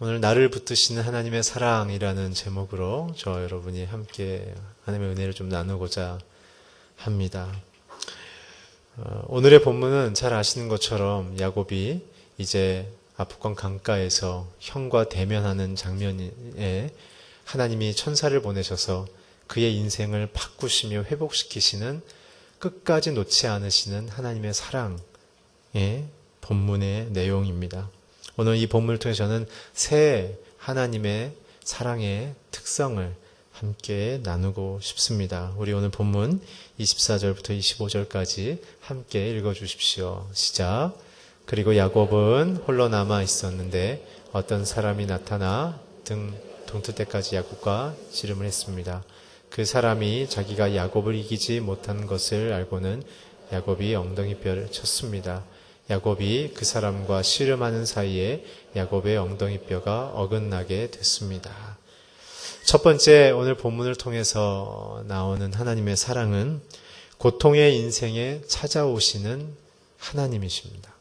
오늘 나를 붙드시는 하나님의 사랑이라는 제목으로 저 여러분이 함께 하나님의 은혜를 좀 나누고자 합니다. 오늘의 본문은 잘 아시는 것처럼 야곱이 이제 아프건 강가에서 형과 대면하는 장면에 하나님이 천사를 보내셔서 그의 인생을 바꾸시며 회복시키시는 끝까지 놓지 않으시는 하나님의 사랑의 본문의 내용입니다. 오늘 이 본문을 통해 저는 새 하나님의 사랑의 특성을 함께 나누고 싶습니다. 우리 오늘 본문 24절부터 25절까지 함께 읽어주십시오. 시작. 그리고 야곱은 홀로 남아 있었는데 어떤 사람이 나타나 동트 때까지 야곱과 씨름을 했습니다. 그 사람이 자기가 야곱을 이기지 못한 것을 알고는 야곱이 엉덩이뼈를 쳤습니다. 야곱이 그 사람과 씨름하는 사이에 야곱의 엉덩이뼈가 어긋나게 됐습니다. 첫 번째 오늘 본문을 통해서 나오는 하나님의 사랑은 고통의 인생에 찾아오시는 하나님이십니다.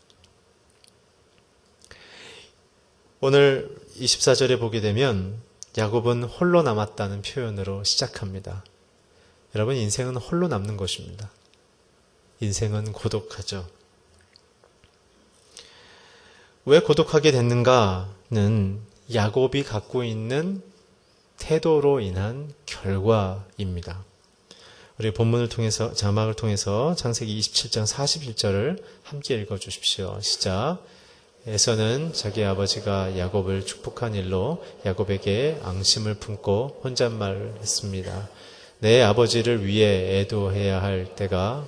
오늘 24절에 보게 되면 야곱은 홀로 남았다는 표현으로 시작합니다. 여러분, 인생은 홀로 남는 것입니다. 인생은 고독하죠. 왜 고독하게 됐는가는 야곱이 갖고 있는 태도로 인한 결과입니다. 우리 본문을 통해서, 자막을 통해서 창세기 27장 41절을 함께 읽어주십시오. 시작. 에서는 자기 아버지가 야곱을 축복한 일로 야곱에게 앙심을 품고 혼잣말을 했습니다. 내 아버지를 위해 애도해야 할 때가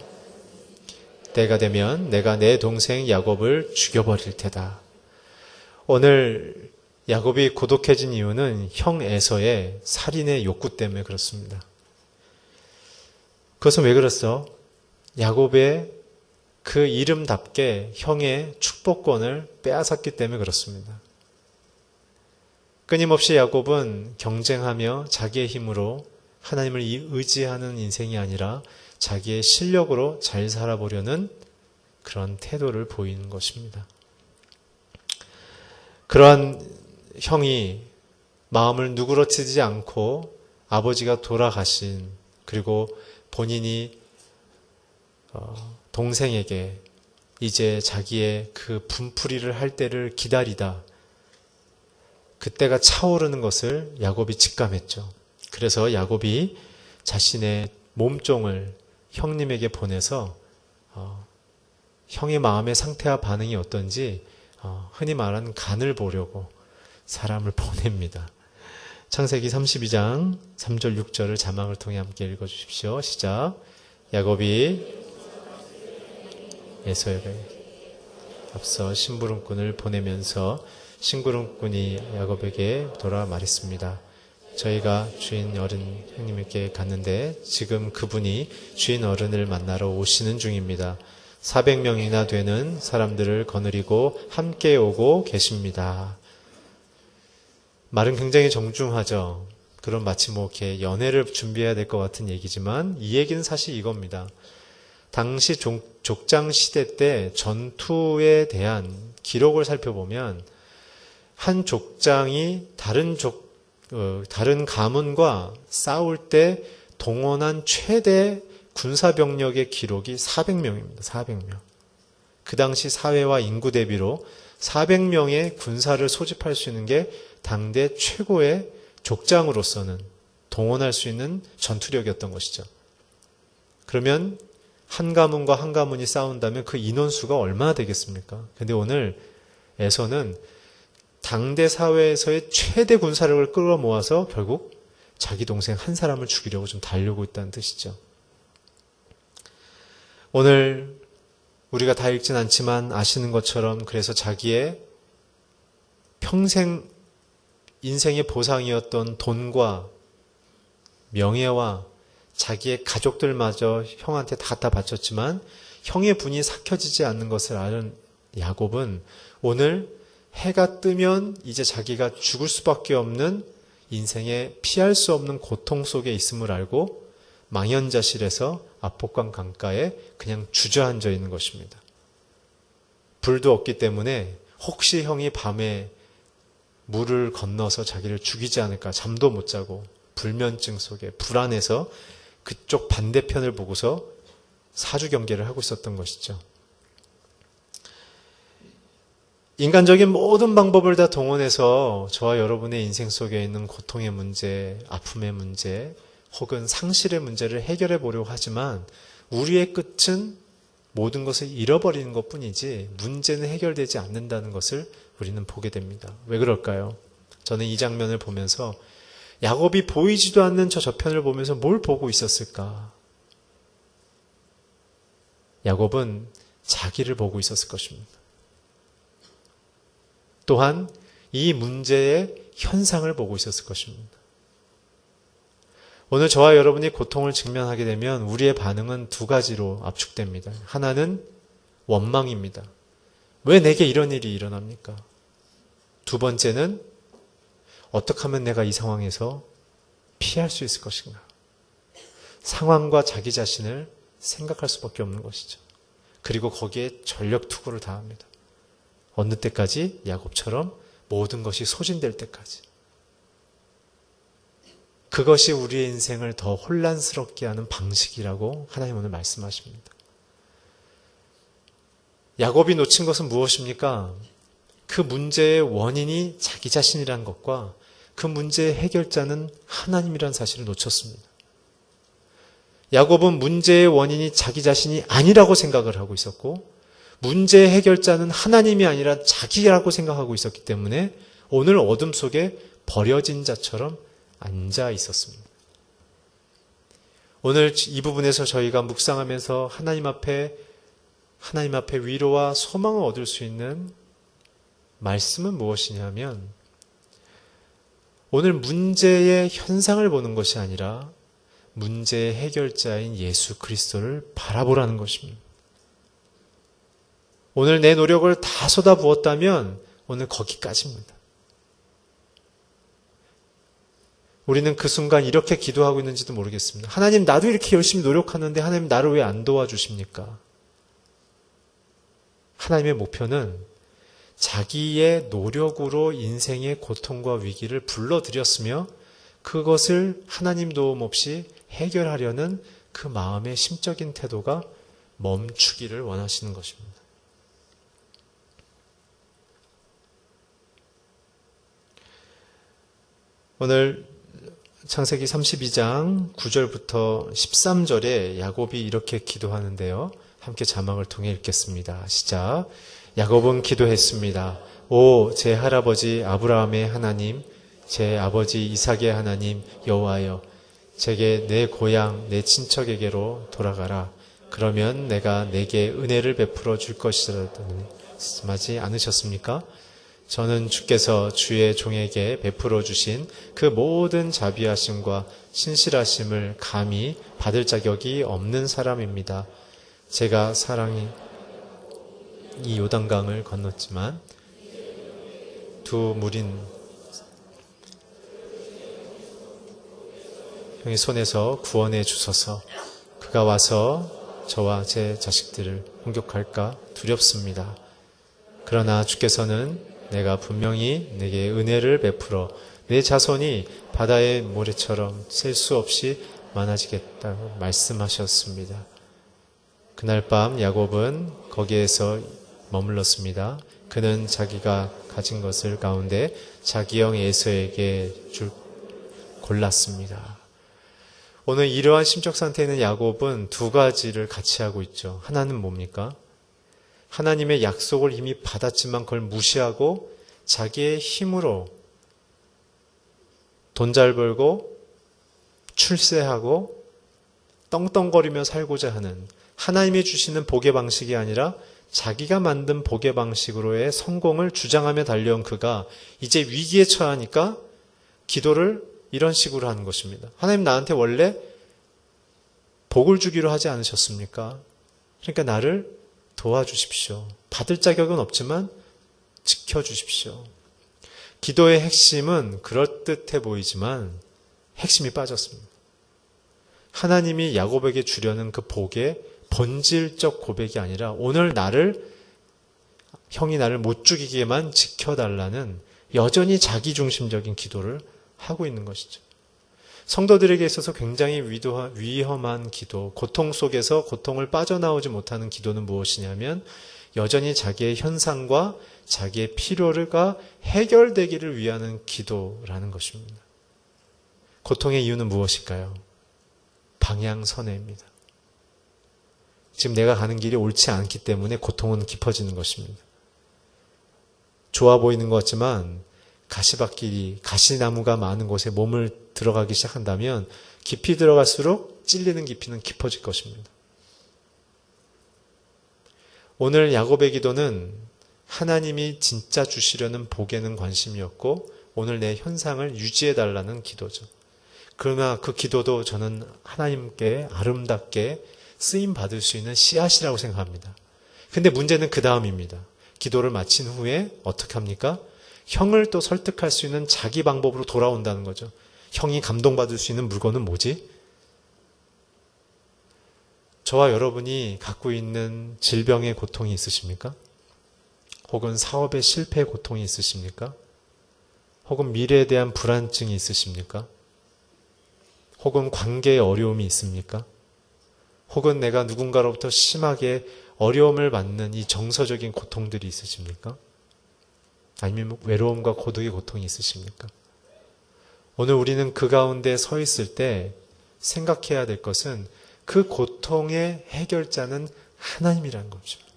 되면 내가 내 동생 야곱을 죽여버릴 테다. 오늘 야곱이 고독해진 이유는 형 에서의 살인의 욕구 때문에 그렇습니다. 그것은 왜 그랬어? 야곱의 그 이름답게 형의 축복권을 빼앗았기 때문에 그렇습니다. 끊임없이 야곱은 경쟁하며 자기의 힘으로 하나님을 의지하는 인생이 아니라 자기의 실력으로 잘 살아보려는 그런 태도를 보이는 것입니다. 그러한 형이 마음을 누그러뜨리지 않고 아버지가 돌아가신, 그리고 본인이 동생에게 이제 자기의 그 분풀이를 할 때를 기다리다 그때가 차오르는 것을 야곱이 직감했죠. 그래서 야곱이 자신의 몸종을 형님에게 보내서 형의 마음의 상태와 반응이 어떤지 흔히 말하는 간을 보려고 사람을 보냅니다. 창세기 32장 3절 6절을 자막을 통해 함께 읽어주십시오. 시작. 야곱이 에서에게 앞서 심부름꾼을 보내면서 심부름꾼이 야곱에게 돌아 말했습니다. 저희가 주인 어른 형님께 갔는데 지금 그분이 주인 어른을 만나러 오시는 중입니다. 400명이나 되는 사람들을 거느리고 함께 오고 계십니다. 말은 굉장히 정중하죠. 그럼 마치 이렇게 연애를 준비해야 될 것 같은 얘기지만 이 얘기는 사실 이겁니다. 당시 족장 시대 때 전투에 대한 기록을 살펴보면 한 족장이 다른 가문과 싸울 때 동원한 최대 군사병력의 기록이 400명입니다. 400명. 그 당시 사회와 인구 대비로 400명의 군사를 소집할 수 있는 게 당대 최고의 족장으로서는 동원할 수 있는 전투력이었던 것이죠. 그러면 한 가문과 한 가문이 싸운다면 그 인원수가 얼마나 되겠습니까? 근데 오늘 에서는 당대 사회에서의 최대 군사력을 끌어모아서 결국 자기 동생 한 사람을 죽이려고 좀 달려고 있다는 뜻이죠. 오늘 우리가 다 읽진 않지만 아시는 것처럼 그래서 자기의 평생 인생의 보상이었던 돈과 명예와 자기의 가족들마저 형한테 다 갖다 바쳤지만 형의 분이 삭혀지지 않는 것을 아는 야곱은 오늘 해가 뜨면 이제 자기가 죽을 수밖에 없는 인생에 피할 수 없는 고통 속에 있음을 알고 망연자실해서 압복강 강가에 그냥 주저앉아 있는 것입니다. 불도 없기 때문에 혹시 형이 밤에 물을 건너서 자기를 죽이지 않을까 잠도 못 자고 불면증 속에 불안해서 그쪽 반대편을 보고서 사주 경계를 하고 있었던 것이죠. 인간적인 모든 방법을 다 동원해서 저와 여러분의 인생 속에 있는 고통의 문제, 아픔의 문제, 혹은 상실의 문제를 해결해 보려고 하지만 우리의 끝은 모든 것을 잃어버리는 것뿐이지 문제는 해결되지 않는다는 것을 우리는 보게 됩니다. 왜 그럴까요? 저는 이 장면을 보면서 야곱이 보이지도 않는 저 저편을 보면서 뭘 보고 있었을까? 야곱은 자기를 보고 있었을 것입니다. 또한 이 문제의 현상을 보고 있었을 것입니다. 오늘 저와 여러분이 고통을 직면하게 되면 우리의 반응은 두 가지로 압축됩니다. 하나는 원망입니다. 왜 내게 이런 일이 일어납니까? 두 번째는 어떻게 하면 내가 이 상황에서 피할 수 있을 것인가? 상황과 자기 자신을 생각할 수밖에 없는 것이죠. 그리고 거기에 전력 투구를 다합니다. 어느 때까지? 야곱처럼 모든 것이 소진될 때까지. 그것이 우리의 인생을 더 혼란스럽게 하는 방식이라고 하나님 오늘 말씀하십니다. 야곱이 놓친 것은 무엇입니까? 그 문제의 원인이 자기 자신이라는 것과 그 문제의 해결자는 하나님이라는 사실을 놓쳤습니다. 야곱은 문제의 원인이 자기 자신이 아니라고 생각을 하고 있었고 문제의 해결자는 하나님이 아니라 자기라고 생각하고 있었기 때문에 오늘 어둠 속에 버려진 자처럼 앉아 있었습니다. 오늘 이 부분에서 저희가 묵상하면서 하나님 앞에 위로와 소망을 얻을 수 있는 말씀은 무엇이냐면 오늘 문제의 현상을 보는 것이 아니라 문제의 해결자인 예수 그리스도를 바라보라는 것입니다. 오늘 내 노력을 다 쏟아부었다면 오늘 거기까지입니다. 우리는 그 순간 이렇게 기도하고 있는지도 모르겠습니다. 하나님, 나도 이렇게 열심히 노력하는데 하나님 나를 왜 안 도와주십니까? 하나님의 목표는 자기의 노력으로 인생의 고통과 위기를 불러들였으며 그것을 하나님 도움 없이 해결하려는 그 마음의 심적인 태도가 멈추기를 원하시는 것입니다. 오늘 창세기 32장 9절부터 13절에 야곱이 이렇게 기도하는데요. 함께 자막을 통해 읽겠습니다. 시작. 야곱은 기도했습니다. 오, 제 할아버지 아브라함의 하나님, 제 아버지 이삭의 하나님 여호와여, 제게 내 고향, 내 친척에게로 돌아가라. 그러면 내가 내게 은혜를 베풀어 줄 것이라더니 말씀하지 않으셨습니까? 저는 주께서 주의 종에게 베풀어 주신 그 모든 자비하심과 신실하심을 감히 받을 자격이 없는 사람입니다. 제가 사랑이 이 요단강을 건넜지만 두 무린 형의 손에서 구원해 주소서. 그가 와서 저와 제 자식들을 공격할까 두렵습니다. 그러나 주께서는 내가 분명히 내게 은혜를 베풀어 내 자손이 바다의 모래처럼 셀 수 없이 많아지겠다고 말씀하셨습니다. 그날 밤 야곱은 거기에서 머물렀습니다. 그는 자기가 가진 것을 가운데 자기 형 에서에게 골랐습니다. 오늘 이러한 심적 상태에 있는 야곱은 두 가지를 같이 하고 있죠. 하나는 뭡니까? 하나님의 약속을 이미 받았지만 그걸 무시하고 자기의 힘으로 돈 잘 벌고 출세하고 떵떵거리며 살고자 하는 하나님이 주시는 복의 방식이 아니라 자기가 만든 복의 방식으로의 성공을 주장하며 달려온 그가 이제 위기에 처하니까 기도를 이런 식으로 하는 것입니다. 하나님, 나한테 원래 복을 주기로 하지 않으셨습니까? 그러니까 나를 도와주십시오. 받을 자격은 없지만 지켜주십시오. 기도의 핵심은 그럴듯해 보이지만 핵심이 빠졌습니다. 하나님이 야곱에게 주려는 그 복의 본질적 고백이 아니라 오늘 형이 나를 못 죽이게만 지켜달라는 여전히 자기중심적인 기도를 하고 있는 것이죠. 성도들에게 있어서 굉장히 위험한 기도, 고통 속에서 고통을 빠져나오지 못하는 기도는 무엇이냐면 여전히 자기의 현상과 자기의 필요가 해결되기를 위하는 기도라는 것입니다. 고통의 이유는 무엇일까요? 방향선회입니다. 지금 내가 가는 길이 옳지 않기 때문에 고통은 깊어지는 것입니다. 좋아 보이는 것 같지만 가시밭길이, 가시나무가 많은 곳에 몸을 들어가기 시작한다면 깊이 들어갈수록 찔리는 깊이는 깊어질 것입니다. 오늘 야곱의 기도는 하나님이 진짜 주시려는 복에는 관심이었고 오늘 내 현상을 유지해달라는 기도죠. 그러나 그 기도도 저는 하나님께 아름답게 쓰임받을 수 있는 씨앗이라고 생각합니다. 근데 문제는 그 다음입니다. 기도를 마친 후에 어떻게 합니까? 형을 또 설득할 수 있는 자기 방법으로 돌아온다는 거죠. 형이 감동받을 수 있는 물건은 뭐지? 저와 여러분이 갖고 있는 질병의 고통이 있으십니까? 혹은 사업의 실패의 고통이 있으십니까? 혹은 미래에 대한 불안증이 있으십니까? 혹은 관계의 어려움이 있습니까? 혹은 내가 누군가로부터 심하게 어려움을 받는 이 정서적인 고통들이 있으십니까? 아니면 외로움과 고독의 고통이 있으십니까? 오늘 우리는 그 가운데 서 있을 때 생각해야 될 것은 그 고통의 해결자는 하나님이라는 것입니다.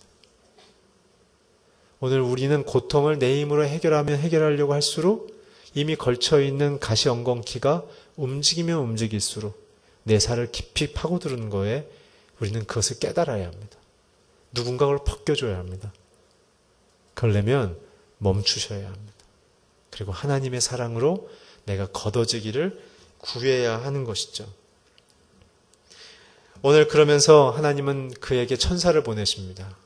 오늘 우리는 고통을 내 힘으로 해결하려고 할수록 이미 걸쳐있는 가시엉겅퀴가 움직이면 움직일수록 내 살을 깊이 파고드는 거에 우리는 그것을 깨달아야 합니다. 누군가를 벗겨줘야 합니다. 그러려면 멈추셔야 합니다. 그리고 하나님의 사랑으로 내가 걷어지기를 구해야 하는 것이죠. 오늘 그러면서 하나님은 그에게 천사를 보내십니다.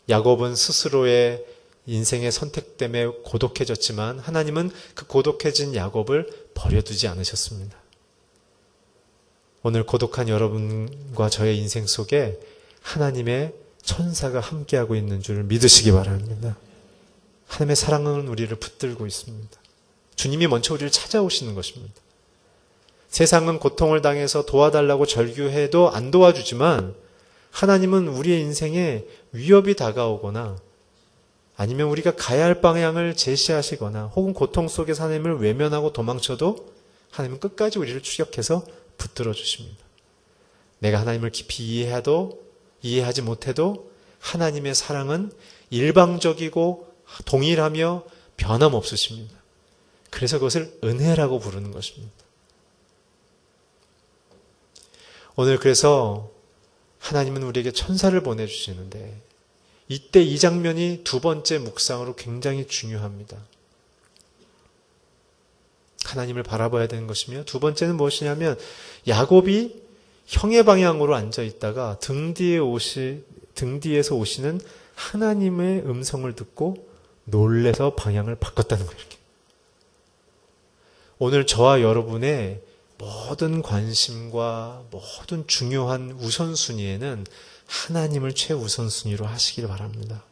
야곱은 스스로의 인생의 선택 때문에 고독해졌지만 하나님은 그 고독해진 야곱을 버려두지 않으셨습니다. 오늘 고독한 여러분과 저의 인생 속에 하나님의 천사가 함께하고 있는 줄 믿으시기 바랍니다. 하나님의 사랑은 우리를 붙들고 있습니다. 주님이 먼저 우리를 찾아오시는 것입니다. 세상은 고통을 당해서 도와달라고 절규해도 안 도와주지만 하나님은 우리의 인생에 위협이 다가오거나 아니면 우리가 가야 할 방향을 제시하시거나 혹은 고통 속에서 하나님을 외면하고 도망쳐도 하나님은 끝까지 우리를 추격해서 붙들어 주십니다. 내가 하나님을 깊이 이해하지 못해도 하나님의 사랑은 일방적이고 동일하며 변함없으십니다. 그래서 그것을 은혜라고 부르는 것입니다. 오늘 그래서 하나님은 우리에게 천사를 보내주시는데 이때 이 장면이 두 번째 묵상으로 굉장히 중요합니다. 하나님을 바라봐야 되는 것이며 두 번째는 무엇이냐면 야곱이 형의 방향으로 앉아 있다가 등 뒤에서 오시는 하나님의 음성을 듣고 놀래서 방향을 바꿨다는 거예요. 이렇게. 오늘 저와 여러분의 모든 관심과 모든 중요한 우선순위에는 하나님을 최우선순위로 하시길 바랍니다.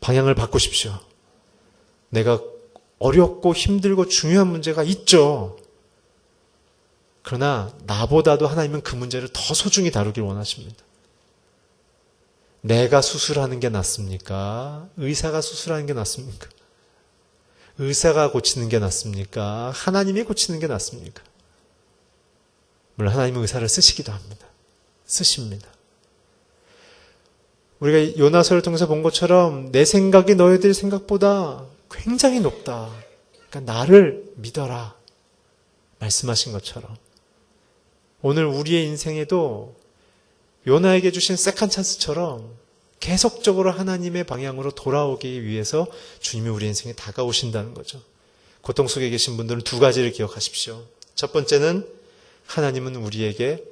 방향을 바꾸십시오. 내가 어렵고 힘들고 중요한 문제가 있죠. 그러나 나보다도 하나님은 그 문제를 더 소중히 다루길 원하십니다. 내가 수술하는 게 낫습니까? 의사가 수술하는 게 낫습니까? 의사가 고치는 게 낫습니까? 하나님이 고치는 게 낫습니까? 물론 하나님은 의사를 쓰시기도 합니다. 쓰십니다. 우리가 요나서를 통해서 본 것처럼 내 생각이 너희들 생각보다 굉장히 높다. 그러니까 나를 믿어라. 말씀하신 것처럼 오늘 우리의 인생에도 요나에게 주신 세컨 찬스처럼 계속적으로 하나님의 방향으로 돌아오기 위해서 주님이 우리 인생에 다가오신다는 거죠. 고통 속에 계신 분들은 두 가지를 기억하십시오. 첫 번째는 하나님은 우리에게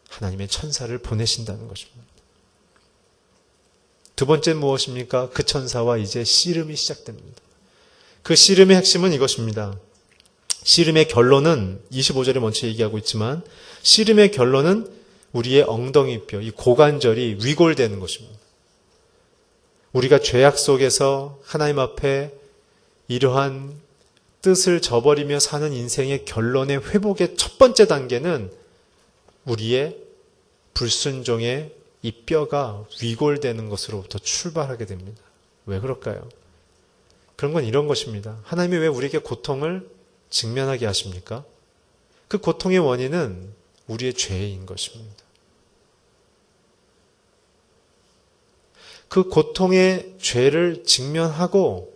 하나님의 천사를 보내신다는 것입니다. 두 번째는 무엇입니까? 그 천사와 이제 씨름이 시작됩니다. 그 씨름의 핵심은 이것입니다. 씨름의 결론은 25절에 먼저 얘기하고 있지만 씨름의 결론은 우리의 엉덩이뼈, 이 고관절이 위골되는 것입니다. 우리가 죄악 속에서 하나님 앞에 이러한 뜻을 저버리며 사는 인생의 결론의 회복의 첫 번째 단계는 우리의 불순종의 이 뼈가 위골되는 것으로부터 출발하게 됩니다. 왜 그럴까요? 그런 건 이런 것입니다. 하나님이 왜 우리에게 고통을 직면하게 하십니까? 그 고통의 원인은 우리의 죄인 것입니다. 그 고통의 죄를 직면하고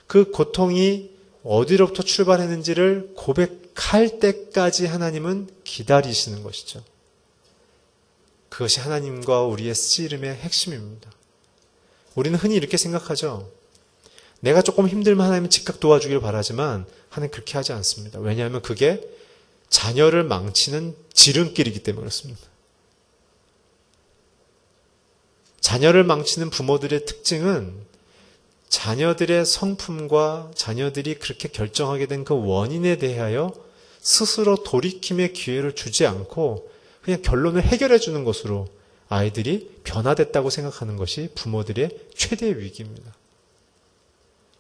그 고통이 어디로부터 출발했는지를 고백할 때까지 하나님은 기다리시는 것이죠. 그것이 하나님과 우리의 씨름의 핵심입니다. 우리는 흔히 이렇게 생각하죠. 내가 조금 힘들면 하나님은 즉각 도와주길 바라지만 하나님 그렇게 하지 않습니다. 왜냐하면 그게 자녀를 망치는 지름길이기 때문에 그렇습니다. 자녀를 망치는 부모들의 특징은 자녀들의 성품과 자녀들이 그렇게 결정하게 된 그 원인에 대하여 스스로 돌이킴의 기회를 주지 않고 그냥 결론을 해결해 주는 것으로 아이들이 변화됐다고 생각하는 것이 부모들의 최대의 위기입니다.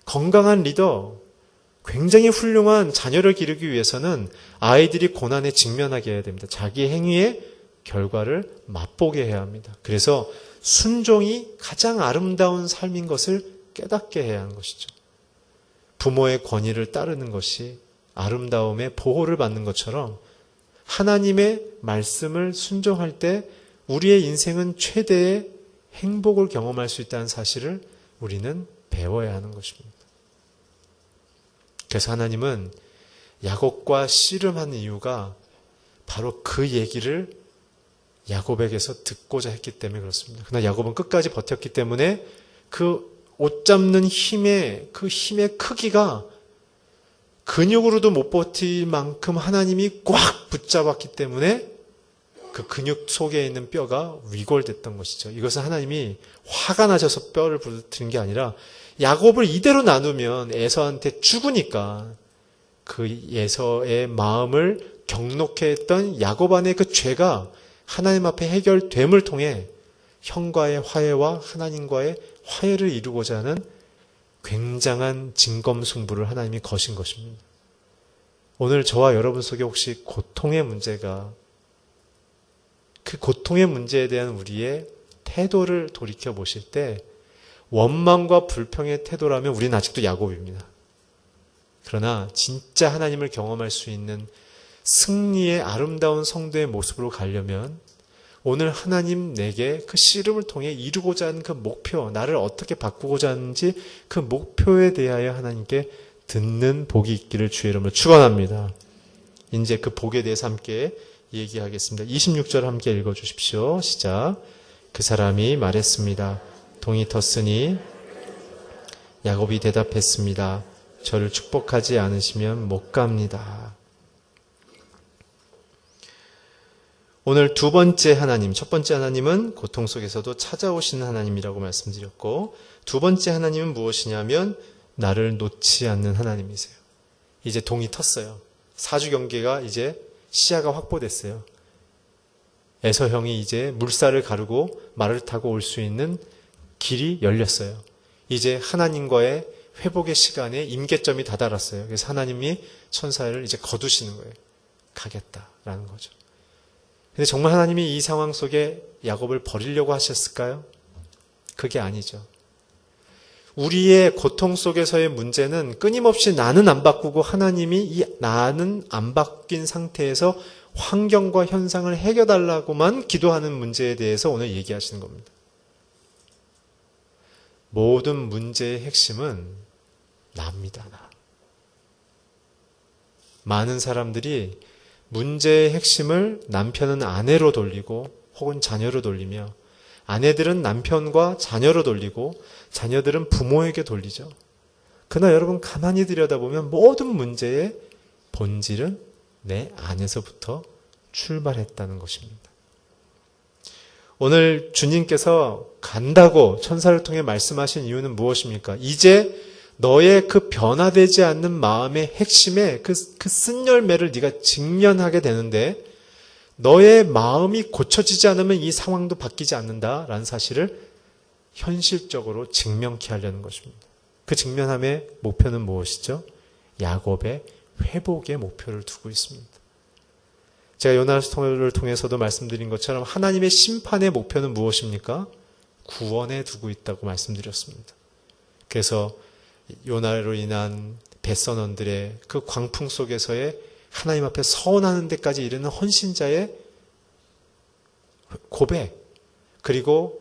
건강한 리더, 굉장히 훌륭한 자녀를 기르기 위해서는 아이들이 고난에 직면하게 해야 됩니다. 자기 행위의 결과를 맛보게 해야 합니다. 그래서 순종이 가장 아름다운 삶인 것을 깨닫게 해야 하는 것이죠. 부모의 권위를 따르는 것이 아름다움의 보호를 받는 것처럼 하나님의 말씀을 순종할 때 우리의 인생은 최대의 행복을 경험할 수 있다는 사실을 우리는 배워야 하는 것입니다. 그래서 하나님은 야곱과 씨름하는 이유가 바로 그 얘기를 야곱에게서 듣고자 했기 때문에 그렇습니다. 그러나 야곱은 끝까지 버텼기 때문에 그 옷 잡는 힘의 크기가 근육으로도 못 버틸 만큼 하나님이 꽉 붙잡았기 때문에 그 근육 속에 있는 뼈가 위골됐던 것이죠. 이것은 하나님이 화가 나셔서 뼈를 부러뜨린 게 아니라 야곱을 이대로 나누면 에서한테 죽으니까 그 에서의 마음을 경록해 했던 야곱 안의 그 죄가 하나님 앞에 해결됨을 통해 형과의 화해와 하나님과의 화해를 이루고자 하는 굉장한 진검승부를 하나님이 거신 것입니다. 오늘 저와 여러분 속에 혹시 고통의 문제가 그 고통의 문제에 대한 우리의 태도를 돌이켜 보실 때 원망과 불평의 태도라면 우리는 아직도 야곱입니다. 그러나 진짜 하나님을 경험할 수 있는 승리의 아름다운 성도의 모습으로 가려면 오늘 하나님 내게 그 씨름을 통해 이루고자 하는 그 목표, 나를 어떻게 바꾸고자 하는지 그 목표에 대하여 하나님께 듣는 복이 있기를 주의 이름으로 축원합니다. 이제 그 복에 대해서 함께 얘기하겠습니다. 26절 함께 읽어주십시오. 시작. 그 사람이 말했습니다. 동이 텄으니 야곱이 대답했습니다. 저를 축복하지 않으시면 못 갑니다. 오늘 두 번째 하나님, 첫 번째 하나님은 고통 속에서도 찾아오시는 하나님이라고 말씀드렸고 두 번째 하나님은 무엇이냐면 나를 놓지 않는 하나님이세요. 이제 동이 텄어요. 사주 경계가 이제 시야가 확보됐어요. 에서 형이 이제 물살을 가르고 말을 타고 올 수 있는 길이 열렸어요. 이제 하나님과의 회복의 시간에 임계점이 다다랐어요. 그래서 하나님이 천사를 이제 거두시는 거예요. 가겠다라는 거죠. 근데 정말 하나님이 이 상황 속에 야곱을 버리려고 하셨을까요? 그게 아니죠. 우리의 고통 속에서의 문제는 끊임없이 나는 안 바꾸고 하나님이 이 나는 안 바뀐 상태에서 환경과 현상을 해결하려고만 기도하는 문제에 대해서 오늘 얘기하시는 겁니다. 모든 문제의 핵심은 나입니다. 나. 많은 사람들이 문제의 핵심을 남편은 아내로 돌리고 혹은 자녀로 돌리며 아내들은 남편과 자녀로 돌리고 자녀들은 부모에게 돌리죠. 그러나 여러분 가만히 들여다보면 모든 문제의 본질은 내 안에서부터 출발했다는 것입니다. 오늘 주님께서 간다고 천사를 통해 말씀하신 이유는 무엇입니까? 이제 너의 그 변화되지 않는 마음의 핵심에 그 쓴 열매를 네가 직면하게 되는데 너의 마음이 고쳐지지 않으면 이 상황도 바뀌지 않는다라는 사실을 현실적으로 증명케 하려는 것입니다. 그 직면함의 목표는 무엇이죠? 야곱의 회복의 목표를 두고 있습니다. 제가 요나서를 통해서도 말씀드린 것처럼 하나님의 심판의 목표는 무엇입니까? 구원에 두고 있다고 말씀드렸습니다. 그래서 요나로 인한 뱃선원들의 그 광풍 속에서의 하나님 앞에 서원하는 데까지 이르는 헌신자의 고백, 그리고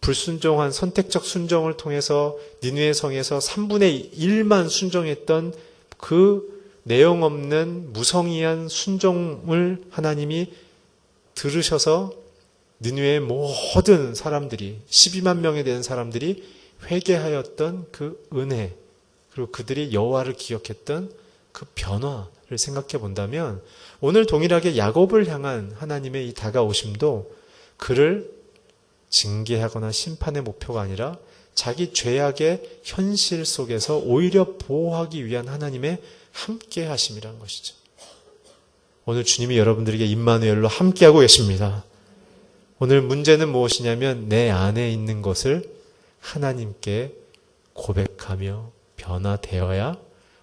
불순종한 선택적 순종을 통해서 니느웨 성에서 3분의 1만 순종했던 그 내용 없는 무성의한 순종을 하나님이 들으셔서 니느웨의 모든 사람들이 12만 명에 되는 사람들이 회개하였던 그 은혜, 그리고 그들이 여호와를 기억했던 그 변화를 생각해 본다면 오늘 동일하게 야곱을 향한 하나님의 이 다가오심도 그를 징계하거나 심판의 목표가 아니라 자기 죄악의 현실 속에서 오히려 보호하기 위한 하나님의 함께 하심이라는 것이죠. 오늘 주님이 여러분들에게 임마누엘로 함께하고 계십니다. 오늘 문제는 무엇이냐면 내 안에 있는 것을 하나님께 고백하며 변화되어야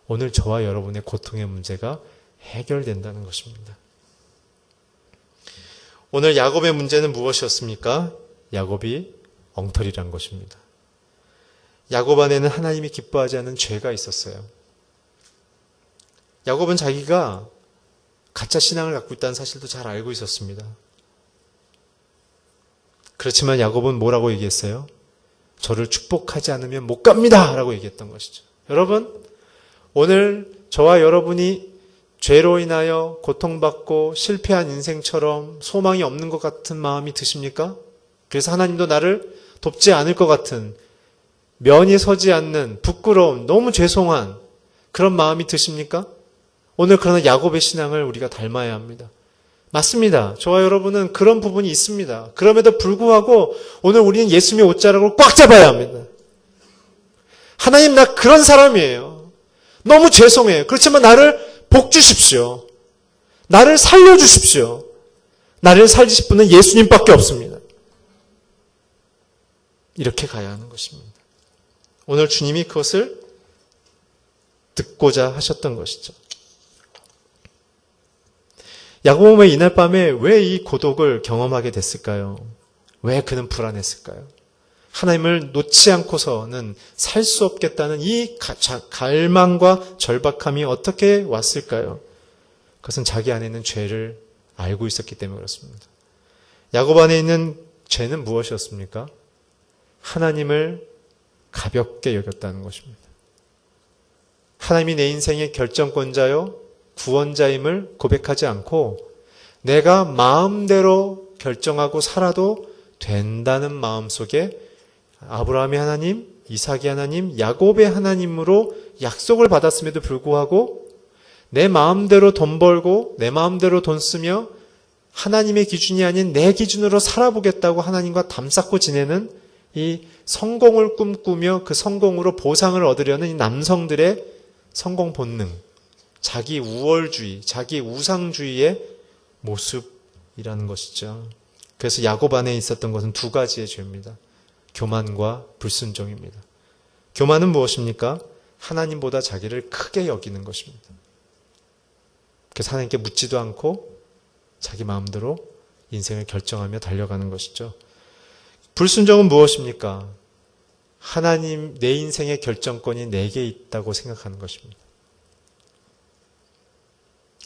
오늘 저와 여러분의 고통의 문제가 해결된다는 것입니다. 오늘 야곱의 문제는 무엇이었습니까? 야곱이 엉터리란 것입니다. 야곱 안에는 하나님이 기뻐하지 않는 죄가 있었어요. 야곱은 자기가 가짜 신앙을 갖고 있다는 사실도 잘 알고 있었습니다. 그렇지만 야곱은 뭐라고 얘기했어요? 저를 축복하지 않으면 못 갑니다! 라고 얘기했던 것이죠. 여러분, 오늘 저와 여러분이 죄로 인하여 고통받고 실패한 인생처럼 소망이 없는 것 같은 마음이 드십니까? 그래서 하나님도 나를 돕지 않을 것 같은, 면이 서지 않는 부끄러운, 너무 죄송한 그런 마음이 드십니까? 오늘 그러나 야곱의 신앙을 우리가 닮아야 합니다. 맞습니다. 저와 여러분은 그런 부분이 있습니다. 그럼에도 불구하고 오늘 우리는 예수님의 옷자락을 꽉 잡아야 합니다. 하나님, 나 그런 사람이에요. 너무 죄송해요. 그렇지만 나를 복 주십시오. 나를 살려주십시오. 나를 살리실 분은 예수님밖에 없습니다. 이렇게 가야 하는 것입니다. 오늘 주님이 그것을 듣고자 하셨던 것이죠. 야곱은 왜 이날 밤에 왜 이 고독을 경험하게 됐을까요? 왜 그는 불안했을까요? 하나님을 놓지 않고서는 살 수 없겠다는 이 갈망과 절박함이 어떻게 왔을까요? 그것은 자기 안에 있는 죄를 알고 있었기 때문에 그렇습니다. 야곱 안에 있는 죄는 무엇이었습니까? 하나님을 가볍게 여겼다는 것입니다. 하나님이 내 인생의 결정권자요 구원자임을 고백하지 않고 내가 마음대로 결정하고 살아도 된다는 마음 속에 아브라함의 하나님, 이삭의 하나님, 야곱의 하나님으로 약속을 받았음에도 불구하고 내 마음대로 돈 벌고 내 마음대로 돈 쓰며 하나님의 기준이 아닌 내 기준으로 살아보겠다고 하나님과 담쌓고 지내는 이 성공을 꿈꾸며 그 성공으로 보상을 얻으려는 이 남성들의 성공 본능, 자기 우월주의, 자기 우상주의의 모습이라는 것이죠. 그래서 야곱 안에 있었던 것은 두 가지의 죄입니다. 교만과 불순종입니다. 교만은 무엇입니까? 하나님보다 자기를 크게 여기는 것입니다. 그래서 하나님께 묻지도 않고 자기 마음대로 인생을 결정하며 달려가는 것이죠. 불순종은 무엇입니까? 하나님, 내 인생의 결정권이 내게 있다고 생각하는 것입니다.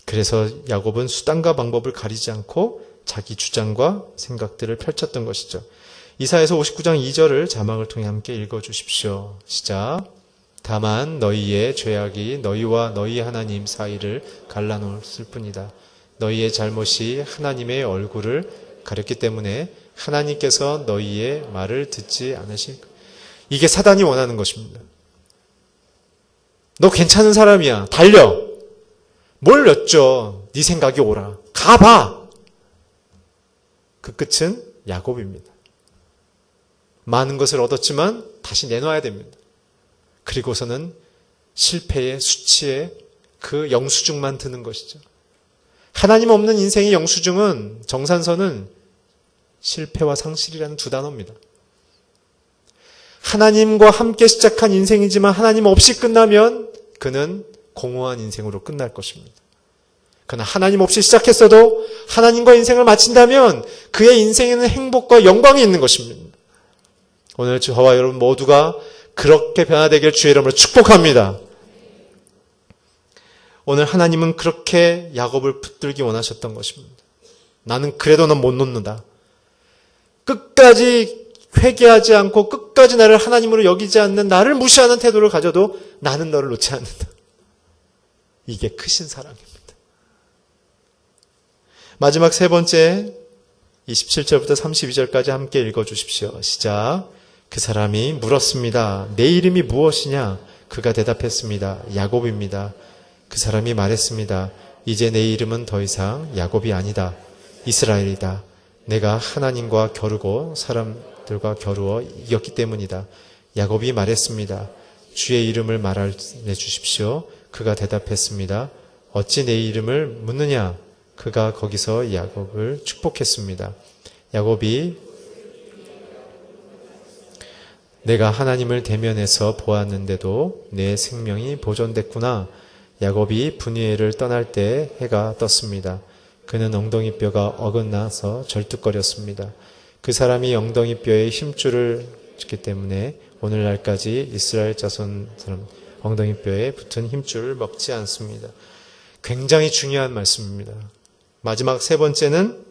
그래서 야곱은 수단과 방법을 가리지 않고 자기 주장과 생각들을 펼쳤던 것이죠. 이사야서 59장 2절을 자막을 통해 함께 읽어주십시오. 시작. 다만 너희의 죄악이 너희와 너희 하나님 사이를 갈라놓았을 뿐이다. 너희의 잘못이 하나님의 얼굴을 가렸기 때문에 하나님께서 너희의 말을 듣지 않으실 거예요. 이게 사단이 원하는 것입니다. 너 괜찮은 사람이야. 달려. 뭘 여쭤. 네 생각이 옳아. 가봐. 그 끝은 야곱입니다. 많은 것을 얻었지만 다시 내놔야 됩니다. 그리고서는 실패의 수치에 그 영수증만 드는 것이죠. 하나님 없는 인생의 영수증은, 정산서는 실패와 상실이라는 두 단어입니다. 하나님과 함께 시작한 인생이지만 하나님 없이 끝나면 그는 공허한 인생으로 끝날 것입니다. 그러나 하나님 없이 시작했어도 하나님과 인생을 마친다면 그의 인생에는 행복과 영광이 있는 것입니다. 오늘 저와 여러분 모두가 그렇게 변화되길 주의 이름으로 축복합니다. 오늘 하나님은 그렇게 야곱을 붙들기 원하셨던 것입니다. 나는 그래도 넌 못 놓는다. 끝까지 회개하지 않고 끝까지 나를 하나님으로 여기지 않는 나를 무시하는 태도를 가져도 나는 너를 놓지 않는다. 이게 크신 사랑입니다. 마지막 세 번째 27절부터 32절까지 함께 읽어주십시오. 시작. 그 사람이 물었습니다. 내 이름이 무엇이냐? 그가 대답했습니다. 야곱입니다. 그 사람이 말했습니다. 이제 내 이름은 더 이상 야곱이 아니다. 이스라엘이다. 내가 하나님과 겨루고 사람들과 겨루어 이겼기 때문이다. 야곱이 말했습니다. 주의 이름을 말해 주십시오. 그가 대답했습니다. 어찌 내 이름을 묻느냐? 그가 거기서 야곱을 축복했습니다. 야곱이 내가 하나님을 대면해서 보았는데도 내 생명이 보존됐구나. 야곱이 브니엘을 떠날 때 해가 떴습니다. 그는 엉덩이뼈가 어긋나서 절뚝거렸습니다. 그 사람이 엉덩이뼈에 힘줄을 줬기 때문에 오늘날까지 이스라엘 자손 사람 엉덩이뼈에 붙은 힘줄을 먹지 않습니다. 굉장히 중요한 말씀입니다. 마지막 세 번째는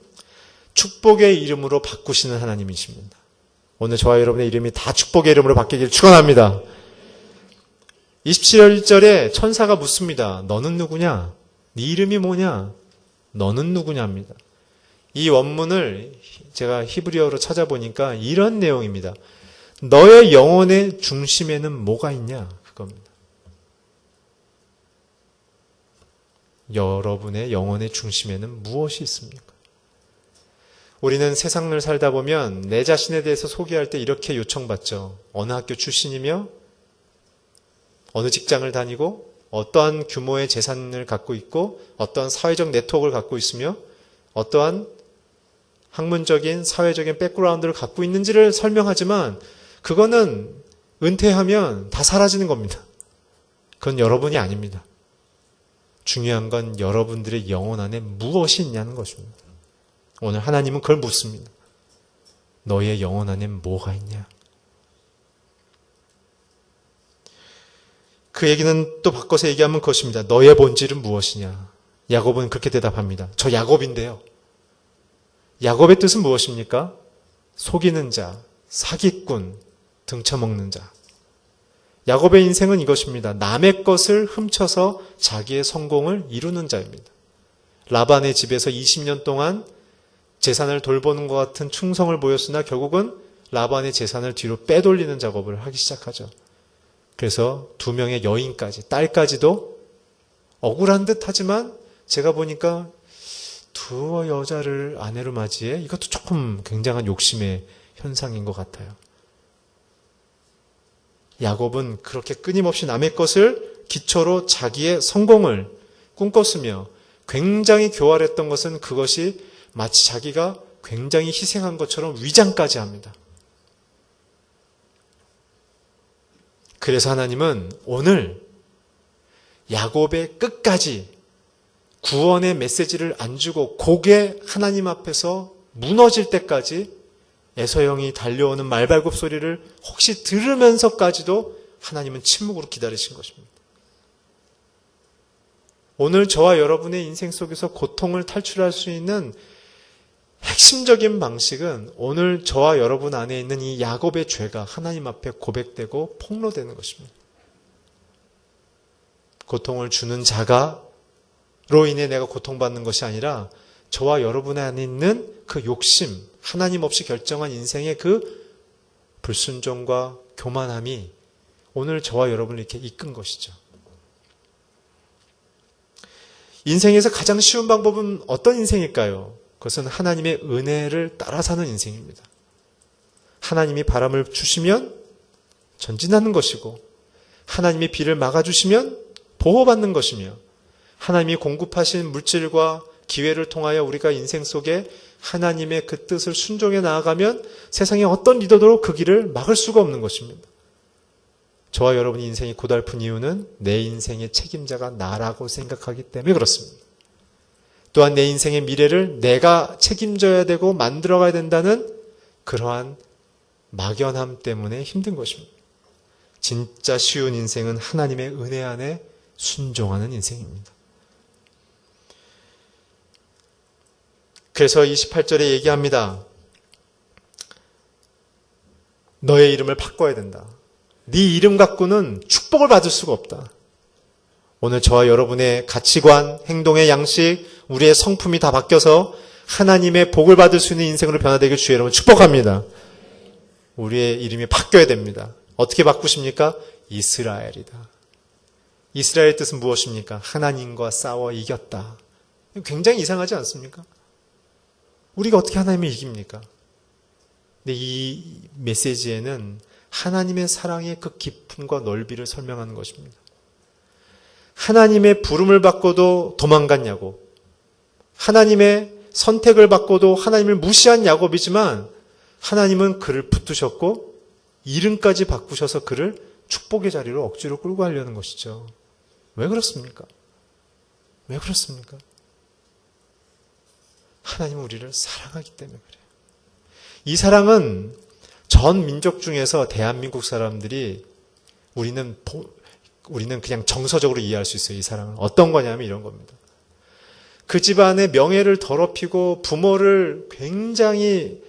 축복의 이름으로 바꾸시는 하나님이십니다. 오늘 저와 여러분의 이름이 다 축복의 이름으로 바뀌길 축원합니다. 27절에 천사가 묻습니다. 너는 누구냐? 네 이름이 뭐냐? 너는 누구냐입니다. 이 원문을 제가 히브리어로 찾아보니까 이런 내용입니다. 너의 영혼의 중심에는 뭐가 있냐? 그겁니다. 여러분의 영혼의 중심에는 무엇이 있습니까? 우리는 세상을 살다 보면 내 자신에 대해서 소개할 때 이렇게 요청받죠. 어느 학교 출신이며 어느 직장을 다니고 어떠한 규모의 재산을 갖고 있고 어떠한 사회적 네트워크를 갖고 있으며 어떠한 학문적인 사회적인 백그라운드를 갖고 있는지를 설명하지만 그거는 은퇴하면 다 사라지는 겁니다. 그건 여러분이 아닙니다. 중요한 건 여러분들의 영혼 안에 무엇이 있냐는 것입니다. 오늘 하나님은 그걸 묻습니다. 너의 영혼 안에 뭐가 있냐? 그 얘기는 또 바꿔서 얘기하면 그것입니다. 너의 본질은 무엇이냐? 야곱은 그렇게 대답합니다. 저 야곱인데요. 야곱의 뜻은 무엇입니까? 속이는 자, 사기꾼, 등쳐먹는 자. 야곱의 인생은 이것입니다. 남의 것을 훔쳐서 자기의 성공을 이루는 자입니다. 라반의 집에서 20년 동안 재산을 돌보는 것 같은 충성을 보였으나 결국은 라반의 재산을 뒤로 빼돌리는 작업을 하기 시작하죠. 그래서 2명의 여인까지, 딸까지도 억울한 듯 하지만 제가 보니까 2 여자를 아내로 맞이해 이것도 조금 굉장한 욕심의 현상인 것 같아요. 야곱은 그렇게 끊임없이 남의 것을 기초로 자기의 성공을 꿈꿨으며 굉장히 교활했던 것은 그것이 마치 자기가 굉장히 희생한 것처럼 위장까지 합니다. 그래서 하나님은 오늘 야곱의 끝까지 구원의 메시지를 안 주고 고개 하나님 앞에서 무너질 때까지 에서형이 달려오는 말발굽 소리를 혹시 들으면서까지도 하나님은 침묵으로 기다리신 것입니다. 오늘 저와 여러분의 인생 속에서 고통을 탈출할 수 있는 핵심적인 방식은 오늘 저와 여러분 안에 있는 이 야곱의 죄가 하나님 앞에 고백되고 폭로되는 것입니다. 고통을 주는 자가로 인해 내가 고통받는 것이 아니라 저와 여러분 안에 있는 그 욕심, 하나님 없이 결정한 인생의 그 불순종과 교만함이 오늘 저와 여러분을 이렇게 이끈 것이죠. 인생에서 가장 쉬운 방법은 어떤 인생일까요? 그것은 하나님의 은혜를 따라 사는 인생입니다. 하나님이 바람을 주시면 전진하는 것이고 하나님이 비를 막아주시면 보호받는 것이며 하나님이 공급하신 물질과 기회를 통하여 우리가 인생 속에 하나님의 그 뜻을 순종해 나아가면 세상의 어떤 리더도 그 길을 막을 수가 없는 것입니다. 저와 여러분의 인생이 고달픈 이유는 내 인생의 책임자가 나라고 생각하기 때문에 그렇습니다. 또한 내 인생의 미래를 내가 책임져야 되고 만들어가야 된다는 그러한 막연함 때문에 힘든 것입니다. 진짜 쉬운 인생은 하나님의 은혜 안에 순종하는 인생입니다. 그래서 28절에 얘기합니다. 너의 이름을 바꿔야 된다. 네 이름 갖고는 축복을 받을 수가 없다. 오늘 저와 여러분의 가치관, 행동의 양식, 우리의 성품이 다 바뀌어서 하나님의 복을 받을 수 있는 인생으로 변화되길 주의 여러분 축복합니다. 우리의 이름이 바뀌어야 됩니다. 어떻게 바꾸십니까? 이스라엘이다. 이스라엘의 뜻은 무엇입니까? 하나님과 싸워 이겼다. 굉장히 이상하지 않습니까? 우리가 어떻게 하나님을 이깁니까? 근데 이 메시지에는 하나님의 사랑의 그 깊음과 넓이를 설명하는 것입니다. 하나님의 부름을 받고도 도망간 야곱, 하나님의 선택을 받고도 하나님을 무시한 야곱이지만 하나님은 그를 붙드셨고 이름까지 바꾸셔서 그를 축복의 자리로 억지로 끌고 가려는 것이죠. 왜 그렇습니까? 왜 그렇습니까? 하나님은 우리를 사랑하기 때문에 그래요. 이 사랑은 전 민족 중에서 대한민국 사람들이 우리는 그냥 정서적으로 이해할 수 있어요. 이 사랑은 어떤 거냐면 이런 겁니다. 그 집안의 명예를 더럽히고 부모를 굉장히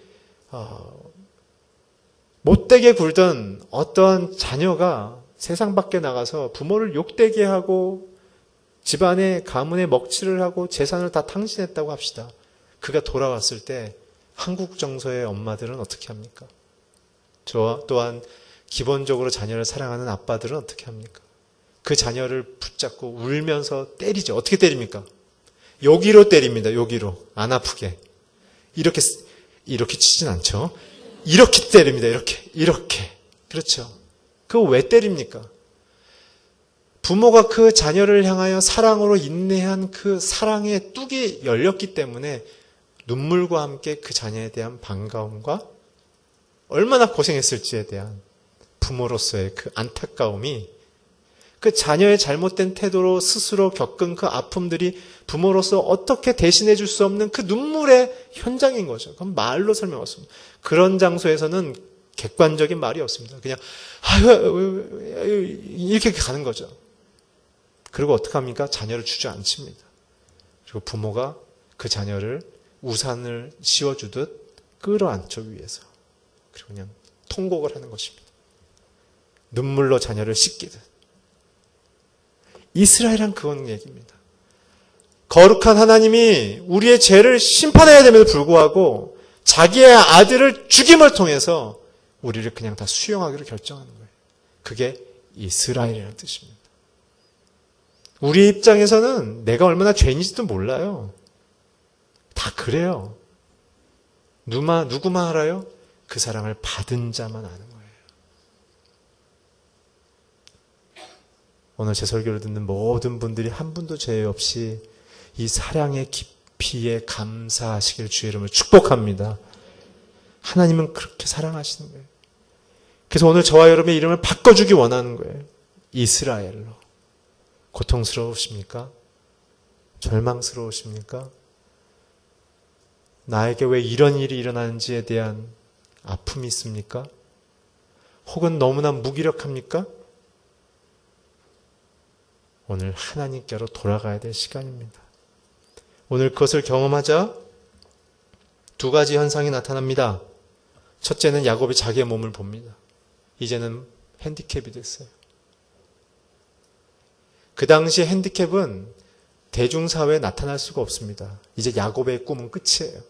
못되게 굴던 어떠한 자녀가 세상 밖에 나가서 부모를 욕되게 하고 집안의 가문의 먹칠을 하고 재산을 다 탕진했다고 합시다. 그가 돌아왔을 때 한국 정서의 엄마들은 어떻게 합니까? 또한 기본적으로 자녀를 사랑하는 아빠들은 어떻게 합니까? 그 자녀를 붙잡고 울면서 때리죠. 어떻게 때립니까? 여기로 때립니다. 여기로. 안 아프게. 이렇게 치진 않죠. 이렇게 때립니다. 이렇게. 그렇죠. 그거 왜 때립니까? 부모가 그 자녀를 향하여 사랑으로 인내한 그 사랑의 뚝이 열렸기 때문에 눈물과 함께 그 자녀에 대한 반가움과 얼마나 고생했을지에 대한 부모로서의 그 안타까움이 그 자녀의 잘못된 태도로 스스로 겪은 그 아픔들이 부모로서 어떻게 대신해 줄 수 없는 그 눈물의 현장인 거죠. 그건 말로 설명 없습니다. 그런 장소에서는 객관적인 말이 없습니다. 그냥 이렇게 가는 거죠. 그리고 어떻게 합니까? 자녀를 주저앉힙니다. 그리고 부모가 그 자녀를 우산을 씌워주듯 끌어안죠, 위에서. 그리고 그냥 통곡을 하는 것입니다. 눈물로 자녀를 씻기듯. 이스라엘은 그런 얘기입니다. 거룩한 하나님이 우리의 죄를 심판해야 됨에도 불구하고 자기의 아들을 죽임을 통해서 우리를 그냥 다 수용하기로 결정하는 거예요. 그게 이스라엘이라는 뜻입니다. 우리 입장에서는 내가 얼마나 죄인지도 몰라요. 다 그래요. 누구만 알아요? 그 사랑을 받은 자만 아는 거예요. 오늘 제 설교를 듣는 모든 분들이 한 분도 죄 없이 이 사랑의 깊이에 감사하시길 주의 이름으로 축복합니다. 하나님은 그렇게 사랑하시는 거예요. 그래서 오늘 저와 여러분의 이름을 바꿔주기 원하는 거예요. 이스라엘로. 고통스러우십니까? 절망스러우십니까? 나에게 왜 이런 일이 일어나는지에 대한 아픔이 있습니까? 혹은 너무나 무기력합니까? 오늘 하나님께로 돌아가야 될 시간입니다. 오늘 그것을 경험하자 두 가지 현상이 나타납니다. 첫째는 야곱이 자기의 몸을 봅니다. 이제는 핸디캡이 됐어요. 그 당시 핸디캡은 대중사회에 나타날 수가 없습니다. 이제 야곱의 꿈은 끝이에요.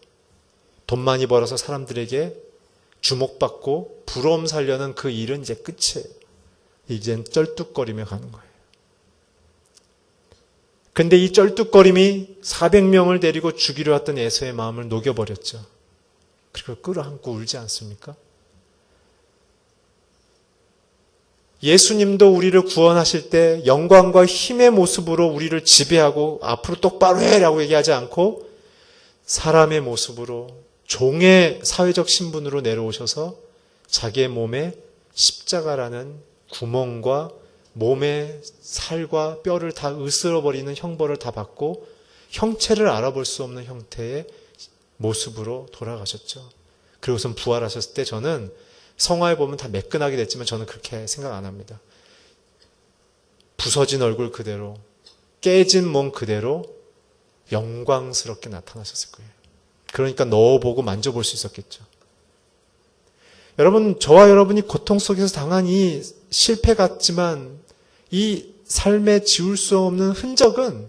돈 많이 벌어서 사람들에게 주목받고 부러움 살려는 그 일은 이제 끝이에요. 이젠 쩔뚝거리며 가는 거예요. 근데 이 쩔뚝거림이 400명을 데리고 죽이려 했던 에서의 마음을 녹여버렸죠. 그리고 끌어안고 울지 않습니까? 예수님도 우리를 구원하실 때 영광과 힘의 모습으로 우리를 지배하고 앞으로 똑바로 해라고 얘기하지 않고 사람의 모습으로 종의 사회적 신분으로 내려오셔서 자기의 몸에 십자가라는 구멍과 몸의 살과 뼈를 다 으스러버리는 형벌을 다 받고 형체를 알아볼 수 없는 형태의 모습으로 돌아가셨죠. 그리고선 부활하셨을 때 저는 성화에 보면 다 매끈하게 됐지만 저는 그렇게 생각 안 합니다. 부서진 얼굴 그대로, 깨진 몸 그대로 영광스럽게 나타나셨을 거예요. 그러니까 넣어보고 만져볼 수 있었겠죠. 여러분, 저와 여러분이 고통 속에서 당한 이 실패 같지만 이 삶에 지울 수 없는 흔적은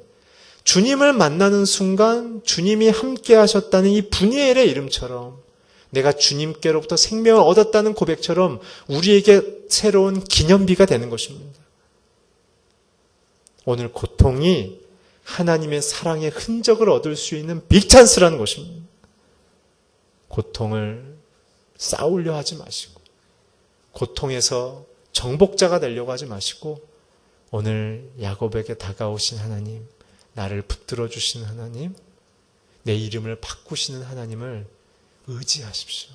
주님을 만나는 순간 주님이 함께 하셨다는 이 분이엘의 이름처럼, 내가 주님께로부터 생명을 얻었다는 고백처럼 우리에게 새로운 기념비가 되는 것입니다. 오늘 고통이 하나님의 사랑의 흔적을 얻을 수 있는 빅찬스라는 것입니다. 고통을 쌓으려 하지 마시고, 고통에서 정복자가 되려고 하지 마시고, 오늘 야곱에게 다가오신 하나님, 나를 붙들어 주시는 하나님, 내 이름을 바꾸시는 하나님을 의지하십시오.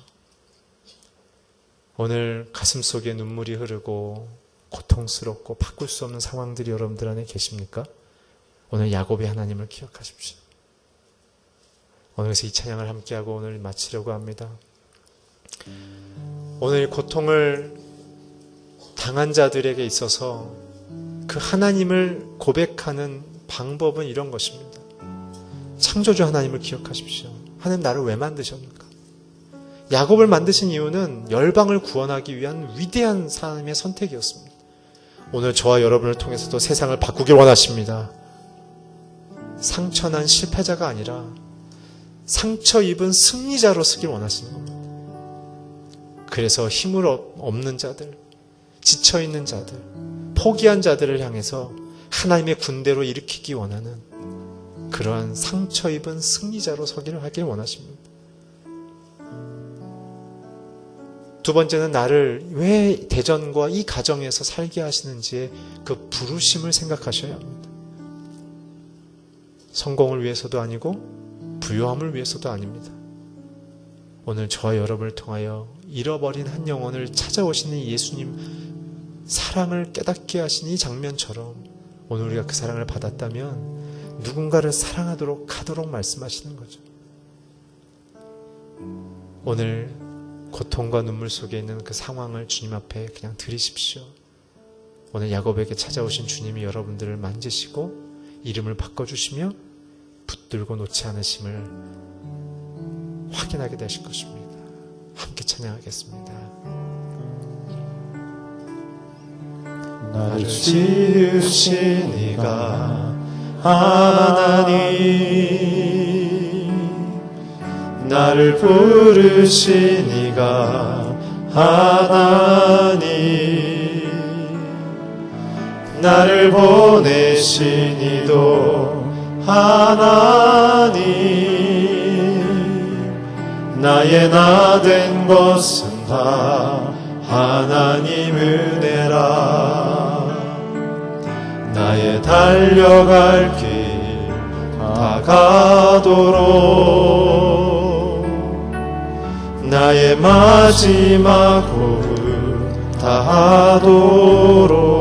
오늘 가슴속에 눈물이 흐르고 고통스럽고 바꿀 수 없는 상황들이 여러분들 안에 계십니까? 오늘 야곱의 하나님을 기억하십시오. 오늘에서 이 찬양을 함께하고 오늘 마치려고 합니다. 오늘 고통을 당한 자들에게 있어서 그 하나님을 고백하는 방법은 이런 것입니다. 창조주 하나님을 기억하십시오. 하나님 나를 왜 만드셨는가? 야곱을 만드신 이유는 열방을 구원하기 위한 위대한 하나님의 선택이었습니다. 오늘 저와 여러분을 통해서도 세상을 바꾸길 원하십니다. 상처난 실패자가 아니라 상처 입은 승리자로 쓰길 원하시는 겁니다. 그래서 힘을 없는 자들, 지쳐있는 자들, 포기한 자들을 향해서 하나님의 군대로 일으키기 원하는 그러한 상처 입은 승리자로 서기를 하길 원하십니다. 두 번째는 나를 왜 대전과 이 가정에서 살게 하시는지의 그 부르심을 생각하셔야 합니다. 성공을 위해서도 아니고 부요함을 위해서도 아닙니다. 오늘 저와 여러분을 통하여 잃어버린 한 영혼을 찾아오시는 예수님 사랑을 깨닫게 하신 이 장면처럼 오늘 우리가 그 사랑을 받았다면 누군가를 사랑하도록 가도록 말씀하시는 거죠. 오늘 고통과 눈물 속에 있는 그 상황을 주님 앞에 그냥 드리십시오. 오늘 야곱에게 찾아오신 주님이 여러분들을 만지시고 이름을 바꿔주시며 붙들고 놓지 않으심을 확인하게 되실 것입니다. 함께 찬양하겠습니다. 나를 지으신 이가 하나님, 나를 부르신 이가 하나님, 나를 보내신 이도 하나님, 나의 나 된 것은 다 하나님 은혜라. 나의 달려갈 길 다 가도록, 나의 마지막 호흡 다 하도록,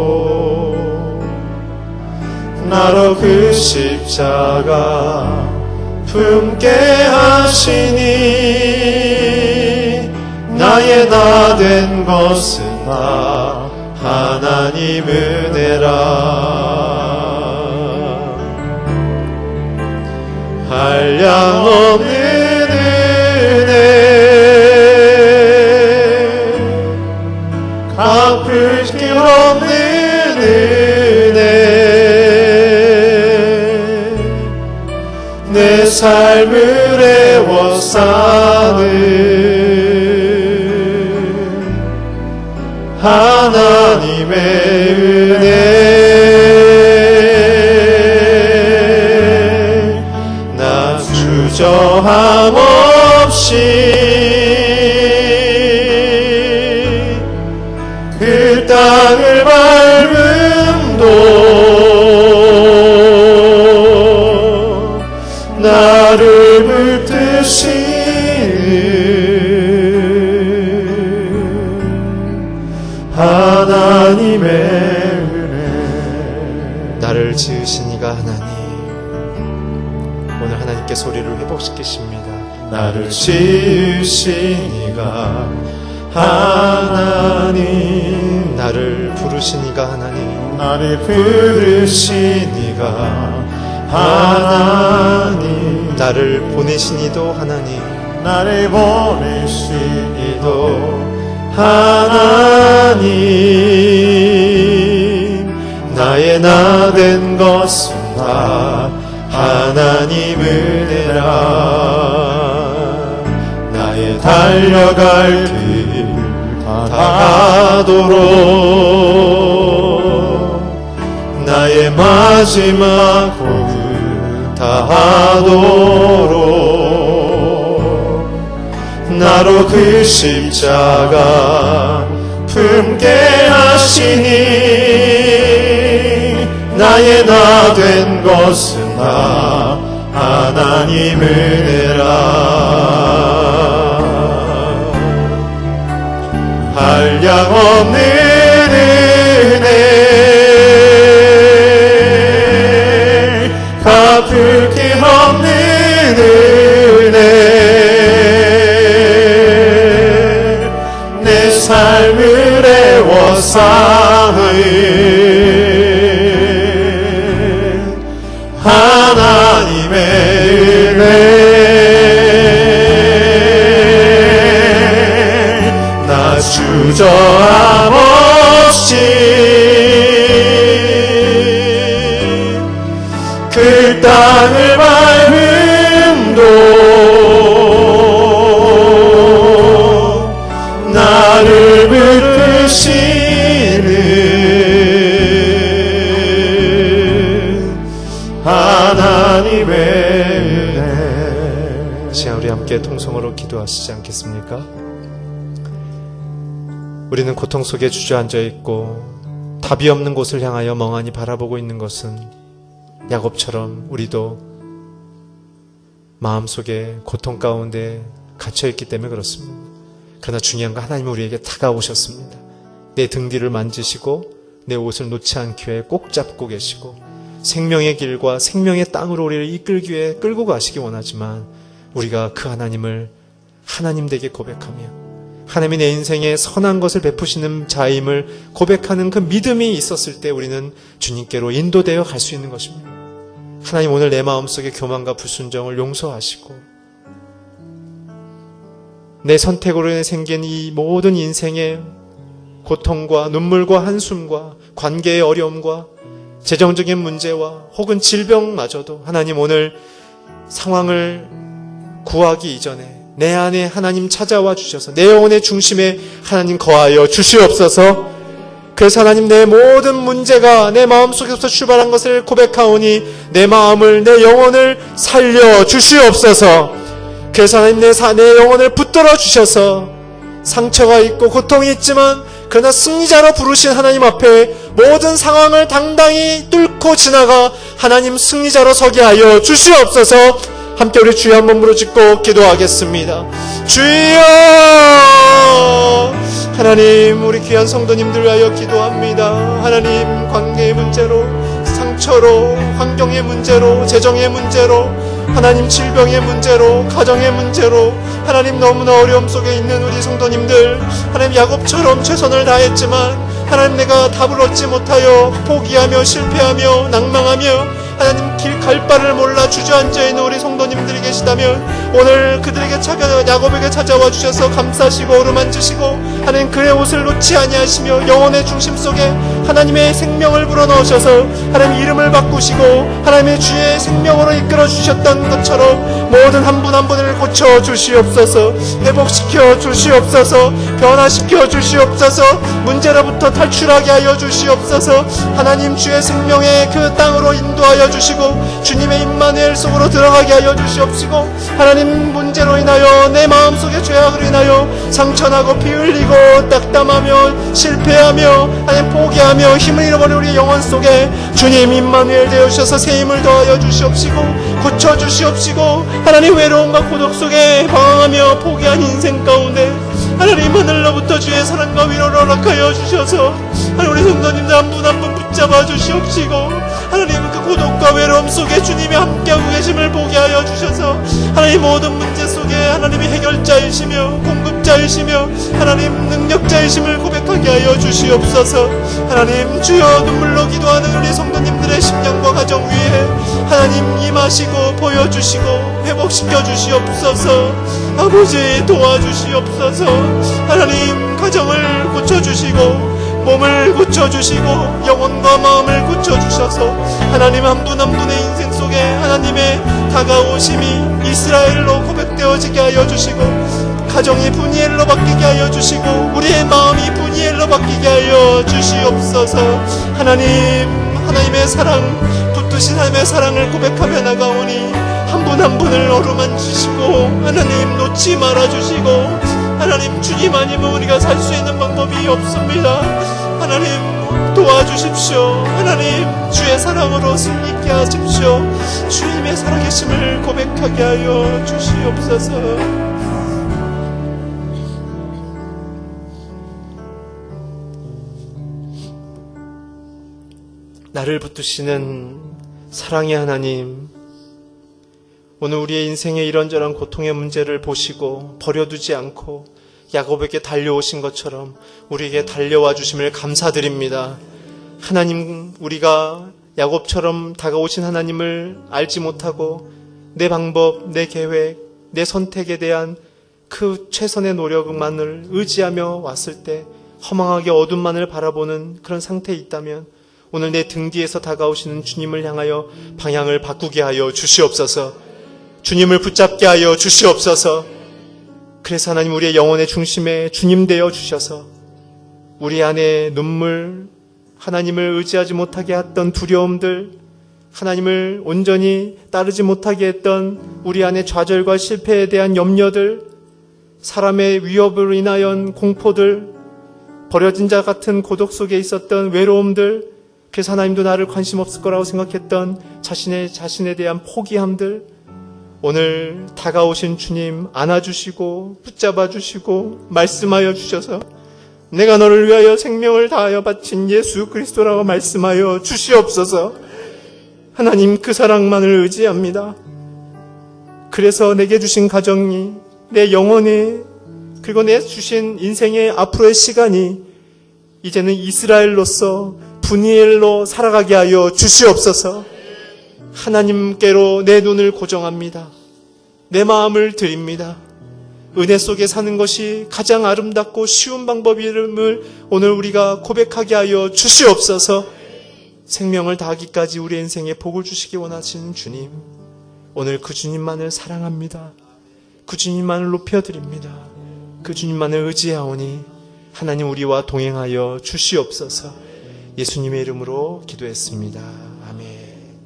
나로 그 십자가 품게 하시니, 나의 나 된 것은 다 하나님 은혜라. 한량없는 은혜, 갚을 길 없는 은혜, 내 삶을 애워싸는 하나님의 은혜, 나 주저함 없이 그 땅을 밟음도 나를 붙들 하나님의 은혜. 나를 지으신 이가 하나님. 오늘 하나님께 소리를 회복시키십니다. 나를 지으신 이가 하나님. 나를 부르신 이가 하나님. 나를 부르신 이가 하나님. 나를 보내신 이도 하나님. 나를 보내신 이도 하나님. 나의 나 된 것은 다 하나님 은혜라. 나의 달려갈 길 다하도록 나의 마지막 호흡 다하도록 나로 그 십자가 품게 하시니 나의 나 된 것은 다 하나님 은혜라. 한량없는 은혜 갚을 게 없는 은혜 내 삶을 애워싸는 하나님의 은혜 나 주저함 없이 그 땅을 밟음도 나를 붙드시는 하나님의 은혜. 시간 우리 함께 통성으로 기도하시지 않겠습니까? 우리는 고통 속에 주저앉아 있고 답이 없는 곳을 향하여 멍하니 바라보고 있는 것은 야곱처럼 우리도 마음속에 고통 가운데 갇혀있기 때문에 그렇습니다. 그러나 중요한 건 하나님은 우리에게 다가오셨습니다. 내 등 뒤를 만지시고 내 옷을 놓지 않기 위해 꼭 잡고 계시고 생명의 길과 생명의 땅으로 우리를 이끌기 위해 끌고 가시기 원하지만 우리가 그 하나님을 하나님 되게 고백하며 하나님이 내 인생에 선한 것을 베푸시는 자임을 고백하는 그 믿음이 있었을 때 우리는 주님께로 인도되어 갈 수 있는 것입니다. 하나님 오늘 내 마음속에 교만과 불순종을 용서하시고 내 선택으로 생긴 이 모든 인생의 고통과 눈물과 한숨과 관계의 어려움과 재정적인 문제와 혹은 질병마저도 하나님 오늘 상황을 구하기 이전에 내 안에 하나님 찾아와 주셔서 내 영혼의 중심에 하나님 거하여 주시옵소서. 그래서 하나님 내 모든 문제가 내 마음속에서 출발한 것을 고백하오니 내 마음을 내 영혼을 살려 주시옵소서. 그래서 하나님 내 영혼을 붙들어 주셔서 상처가 있고 고통이 있지만 그러나 승리자로 부르신 하나님 앞에 모든 상황을 당당히 뚫고 지나가 하나님 승리자로 서게 하여 주시옵소서. 함께 우리 주여 한 번 부르짖고 기도하겠습니다. 주여! 하나님 우리 귀한 성도님들 위하여 기도합니다. 하나님 관계의 문제로, 상처로, 환경의 문제로, 재정의 문제로, 하나님 질병의 문제로, 가정의 문제로 하나님 너무나 어려움 속에 있는 우리 성도님들 하나님 야곱처럼 최선을 다했지만 하나님 내가 답을 얻지 못하여 포기하며 실패하며 낭망하며 하나님 길 갈 바를 몰라 주저앉아 있는 우리 성도님들이 계시다면 오늘 그들에게 야곱에게 찾아와 주셔서 감싸시고 어루만지시고 하나님 그의 옷을 놓지 아니하시며 영혼의 중심 속에 하나님의 생명을 불어넣으셔서 하나님 이름을 바꾸시고 하나님의 주의 생명으로 이끌어 주셨던 것처럼 모든 한 분 한 분을 고쳐 주시옵소서. 회복시켜 주시옵소서. 변화시켜 주시옵소서. 문제로부터 탈출하게 하여 주시옵소서. 하나님 주의 생명의 그 땅으로 인도하여 주시고 주님의 임마누엘 속으로 들어가게 하여 주시옵시고 하나님 문제로 인하여 내 마음속의 죄악으로 인하여 상처나고 피 흘리고 낙담하며 실패하며 하나님 포기하며 힘을 잃어버린 우리 영혼 속에 주님 임마누엘 되어 주셔서 새 힘을 더하여 주시옵시고 고쳐 주시옵시고 하나님 외로움과 고독 속에 방황하며 포기한 인생 가운데 하나님 하늘로부터 주의 사랑과 위로를 허락하여 주셔서 하나님 우리 성도님들 한 분 한 분 붙잡아 주시옵시고 하나님 그 고독과 외로움 속에 주님이 함께하고 계심을 보게 하여 주셔서 하나님 모든 문제 속에 하나님이 해결자이시며 공급자이시며 하나님 능력자이심을 고백하게 하여 주시옵소서. 하나님 주여 눈물로 기도하는 우리 성도님들의 심령과 가정 위에 하나님 임하시고 보여주시고 회복시켜 주시옵소서. 아버지 도와주시옵소서. 하나님 가정을 고쳐주시고 몸을 고쳐주시고 영혼과 마음을 고쳐주셔서 하나님 한 분 한 분의 인생 속에 하나님의 다가오심이 이스라엘로 고백되어지게 하여 주시고 가정이 분이엘로 바뀌게 하여 주시고 우리의 마음이 분이엘로 바뀌게 하여 주시옵소서. 하나님의 사랑 붙드신 하나님의 사랑을 고백하며 나가오니 한 분 한 분을 어루만지시고 하나님 놓지 말아주시고 하나님 주님 아니면 우리가 살 수 있는 방법이 없습니다. 하나님 도와주십시오. 하나님 주의 사랑으로 승리케 하십시오. 주님의 살아계심을 고백하게 하여 주시옵소서. 나를 붙드시는 사랑의 하나님, 오늘 우리의 인생의 이런저런 고통의 문제를 보시고 버려두지 않고 야곱에게 달려오신 것처럼 우리에게 달려와 주심을 감사드립니다. 하나님, 우리가 야곱처럼 다가오신 하나님을 알지 못하고 내 방법, 내 계획, 내 선택에 대한 그 최선의 노력만을 의지하며 왔을 때 허망하게 어둠만을 바라보는 그런 상태에 있다면 오늘 내 등 뒤에서 다가오시는 주님을 향하여 방향을 바꾸게 하여 주시옵소서. 주님을 붙잡게 하여 주시옵소서. 그래서 하나님 우리의 영혼의 중심에 주님 되어 주셔서 우리 안에 눈물, 하나님을 의지하지 못하게 했던 두려움들, 하나님을 온전히 따르지 못하게 했던 우리 안의 좌절과 실패에 대한 염려들, 사람의 위협으로 인하여 공포들, 버려진 자 같은 고독 속에 있었던 외로움들, 그래서 하나님도 나를 관심 없을 거라고 생각했던 자신에 대한 포기함들, 오늘 다가오신 주님 안아주시고 붙잡아 주시고 말씀하여 주셔서 내가 너를 위하여 생명을 다하여 바친 예수 그리스도라고 말씀하여 주시옵소서. 하나님 그 사랑만을 의지합니다. 그래서 내게 주신 가정이, 내 영혼이, 그리고 내 주신 인생의 앞으로의 시간이 이제는 이스라엘로서 분이엘로 살아가게 하여 주시옵소서. 하나님께로 내 눈을 고정합니다. 내 마음을 드립니다. 은혜 속에 사는 것이 가장 아름답고 쉬운 방법임을 오늘 우리가 고백하게 하여 주시옵소서. 생명을 다하기까지 우리 인생에 복을 주시기 원하시는 주님, 오늘 그 주님만을 사랑합니다. 그 주님만을 높여드립니다. 그 주님만을 의지하오니 하나님 우리와 동행하여 주시옵소서. 예수님의 이름으로 기도했습니다.